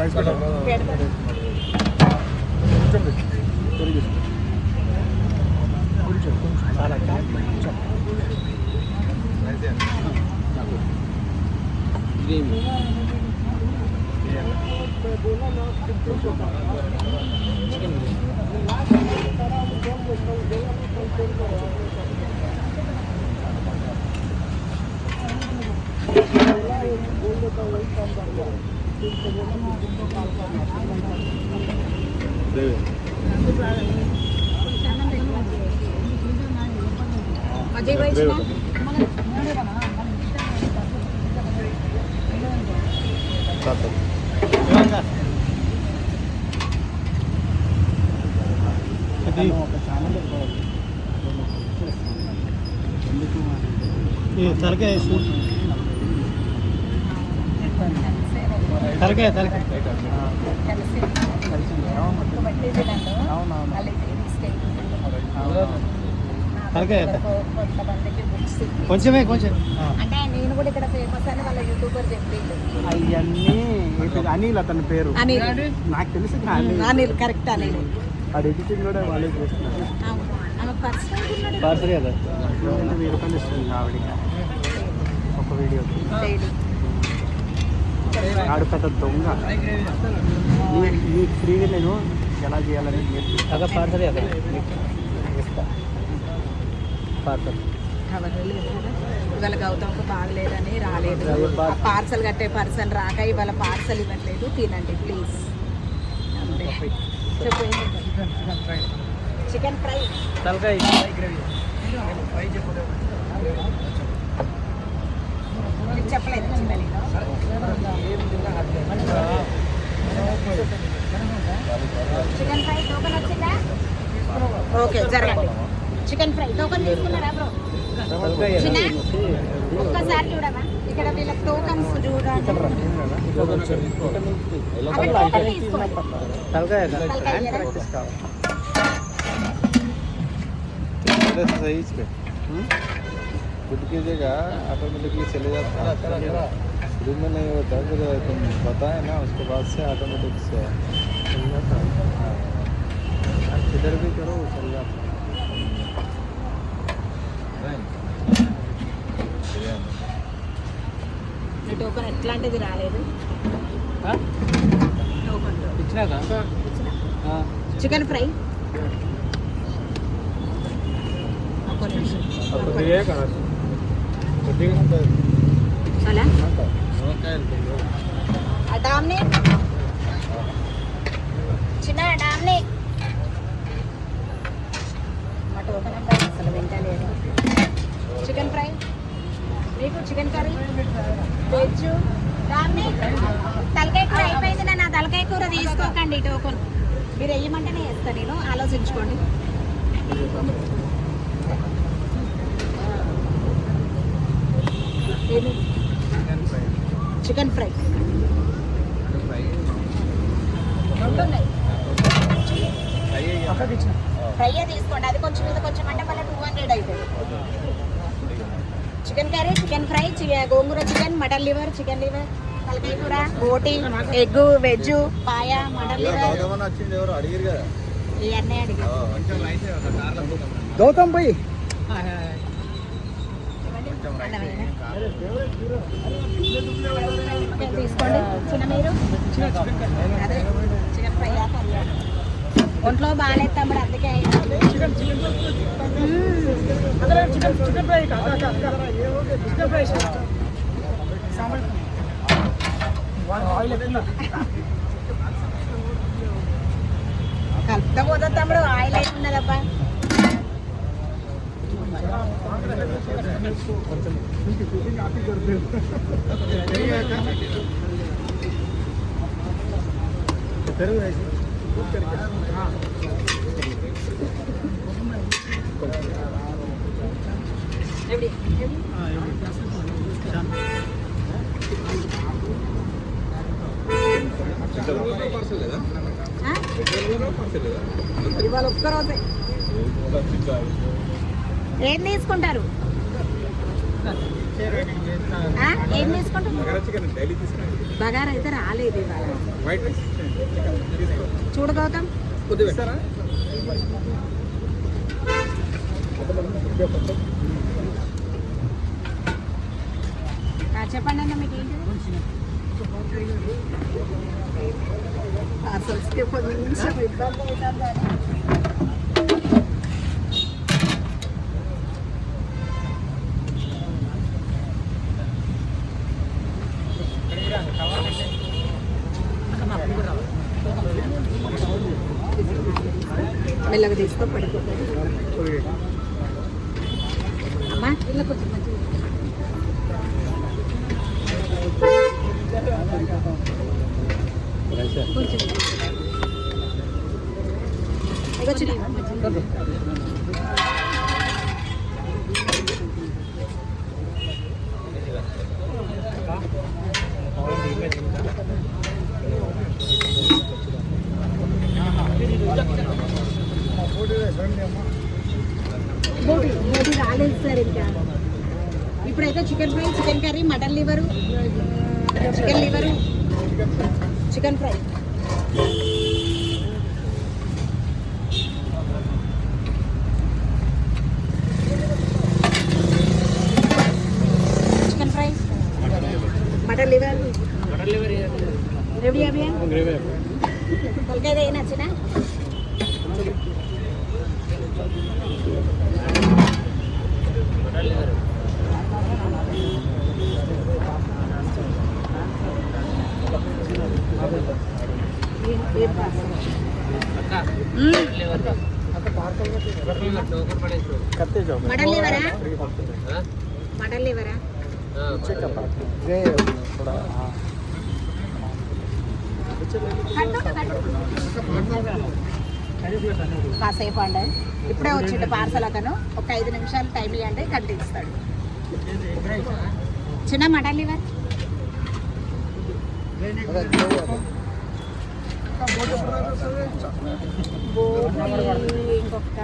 अजय भाई सुना ये तलकाय తలకాయ కొంచెమే కొంచెం అంటే నేను కూడా ఇక్కడ ఫేమస్ అని వాళ్ళ యూట్యూబర్ చెప్పిండు. అవన్నీ అనిల్ అతని పేరు నాకు తెలుసు. అనిల్ కరెక్ట్ అనిల్ అది ఎడిటింగ్ కూడా వాళ్ళే చేస్తున్నారు. పార్సల్ కదా 1000 రూపాయలు ఇస్తుంది ఆవిడ ఒక వీడియోకి. ఆడు పెద్ద దొంగ. మీకు ఫ్రీగా నేను ఎలా చేయాలని నేర్పిస్తా. పార్సల్ ఇస్తా పార్సల్. ఇవాళ గౌతమ్కి బాగలేదని రాలేదు. పార్సల్ కట్టే పర్సన్ రాక ఇవాళ పార్సల్ ఇవ్వట్లేదు. తినండి ప్లీజ్. చికెన్ ఫ్రై తలకాయ చెప్పలేదు. చికెన్ ఫ్రై టోకన్ వచ్చిందా? ఓకే జరగండి. చికెన్ ఫ్రై టోకన్ తీసుకున్నారా బ్రో? చిన్న ఒక్కసారి చూడమా ఇక్కడ వీళ్ళ టోకన్స్ చూడండి. खुद कीजिएगा ऑटोमेटिकली चले जाता है. शुरू में नहीं होता, फिर तुम बताए ना उसके बाद से ऑटोमेटिक से इधर भी करो चल जाता. టోకన్ ఎట్లాంటిది రాలేదు. చికెన్ ఫ్రై డామ్ని చిన్న డామ్ని మా టోకన్ అంటే అసలు వింటలేదు. చికెన్ ఫ్రై మీకు చికెన్ కర్రీ వెజ్ డామ్ని తలకాయ కూర అయిపోయింది. నా తలకాయ కూర తీసుకోకండి. టోకన్ మీరు వేయమంటేనే వేస్తాను నేను. ఆలోచించుకోండి. చికెన్ ఫ్రై ఫ్రై తీసుకోండి. అది కొంచెం ఇది కొంచెం అంటే మళ్ళీ 200 అవుతుంది. Chicken curry chicken fry gongura chicken mutton liver chicken liver తలకాయ కూర బోటి egg veg paya mutton liver ఇవన్నీ అడిగి గౌతమ్ భాయ్ తీసుకోండి. చిన్న మీరు అదే చికెన్ ఫ్రై ఒంట్లో బాగాలేదు తమ్ముడు అందుకే కలుపుతా పోతా తమ్ముడు. ఆయిల్ అవుతున్నదబ్బా. ఇవాళ ఒక్కరోజే ఏం తీసుకుంటారు? ఆ? ఏం తీసుకుంటాం? బగారా అయితే రాలేదు ఇవాళ. చూడు గౌతమ్, చెప్పండి అన్న మీకు ఏంటి పార్సల్స్కి కొంచెం ఇబ్బంది అవుతుంది అని మెల్లగా తీసుకో పడిపోతుంది అమ్మా ఇలా కొంచెం మంచిగా కొంచెం వచ్చిన బోటి రాలేదు సార్ ఇంకా. ఇప్పుడైతే chicken fry, chicken curry, mutton liver, chicken liver, chicken fry. Chicken fry, mutton liver ready అవి తలకాయ ఏ నచ్చినా मटन लीवर है मटन लीवर है थोड़ा हाँ కాసేపు అండి ఇప్పుడే వచ్చిండు పార్సల్ అతను. ఒక 5 నిమిషాలు టైం ఇవ్వండి కట్టి ఇస్తాడు. చిన్న మటన్ లివర్ ఇంకొక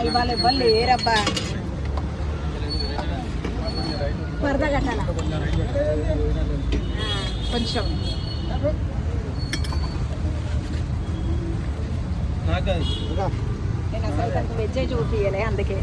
ఇవాళ ఇవ్వాలి లేరబ్బా వరద కట్టాల కొంచెం నేను అసలు వెజ్జే చూపియలే అందుకే